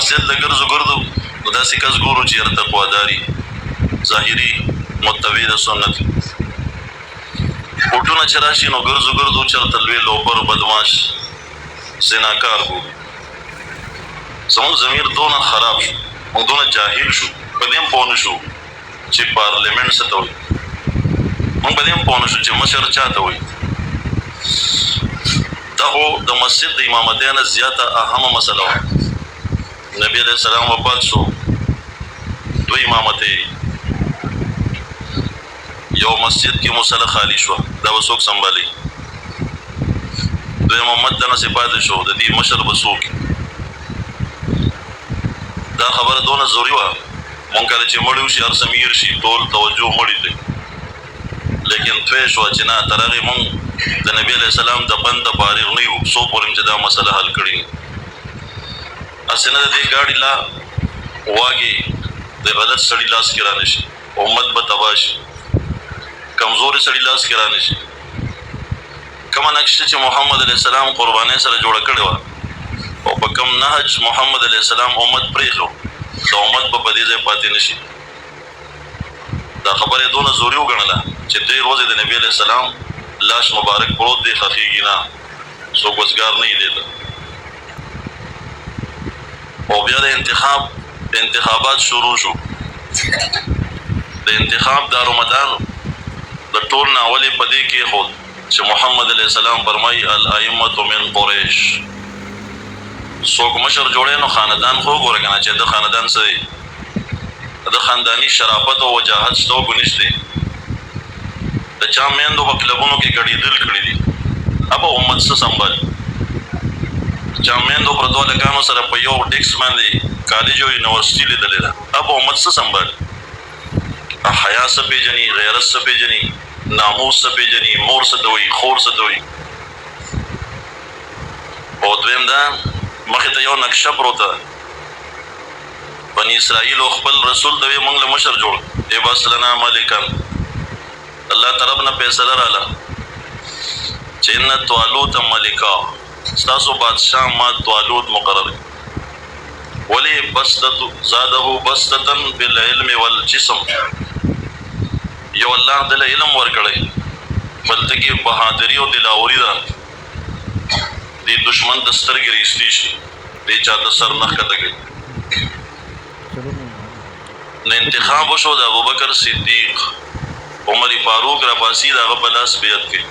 مسجد د ګرځو ګرځو نو داسې کس ګورو چې یاره تقواداري ظاهري متبع د سنت کوټونه چې راشي نو ګرځو ګرځو چېرته لوی لوبر بدماش زناکار ګورو زموږ ضمیر دونه خراب شو موږ دونه جاهل شو په دې هم پوه نه شو چې پارلیمنټ څه ته وایي موږ په دې هم پوه نه شو چې مشر چا ته وایي دا خو د مسجد د امامتۍ نه زیاته اهمه مسله وه نبی علیه السلام وفات شو دوی امامتۍ یو مسجد کې مصله خالی شوه دا به څوک سنبالي دویم امت دنسې پاتې شو د دې مشر به څوک دا خبره دونه ضروري وه مونږ کله چې مړي وشي هر څه میر شي ټول توجه مړي ته لیکن توی شوه چې نه تر هغې مونږ د نبي علیه السلام د بند د فارغ نه یو څو پورې چې دا مسله حل کړي هسې نه د دې ګاډي لا واګې د غلط سړي لاس کې را نه شي امت به تباه شي کمزوري سړي لاس کې را نه شي کومه نقشه چې محمد علیه السلام قربانۍ سره جوړه کړې وه او په کوم نهج محمد علیه السلام امت پرېښو د امت به په دې ځای پاتې نه شي دا خبره یې دونه ضروري وګڼله چې درې ورځې د نبي علیه السلام لاش مبارک پروت دی خښېږي نه څوک وزګار نه یې دی او بیا د انتخابات شروع شو د انتخاب دارومدار د ټول نه اولې په دې کېښود چې محمد علیه السلام فرمایي الائمة من قریش څوک مشر جوړی نو خاندان خو وګوره که نه چې د خاندان څه دی د خانداني شرافت او وجاهت شته او که نشته د چا میندو په کلبونو کې ګډېدل کړي دي ابه امت څه سنبالي چا میندو پرتو هلکانو سره په یو ډیسک باندې کالج او یونیورسټي لیدلې ده ابه امت څه سنبالي حیا څه پېژني غیرت څه پېژني ناموس څه پېژني مور څه ته وایي خور څه ته وایي او دویم دا مخې ته یو نقشه پروته ده بني اسرائیلو خپل رسول ته وایي موږ له مشر جوړ ابعث لنا ملکا الله طرف نه فیصله راله چې ان طالوت ملکا ستاسو بادشاه ما طالوت مقرر ولی زاده بسطة بالعلم والجسم یو الله دله علم ورکړی بلته کې بهادري او دلاوري ده د دشمن د سترګې ایستې شي د چا د سر نه ښکته کوي نو انتخاب وشو د ابوبکر صدیق عمر فاروق راپاسي د هغه په لاس بیعت کوي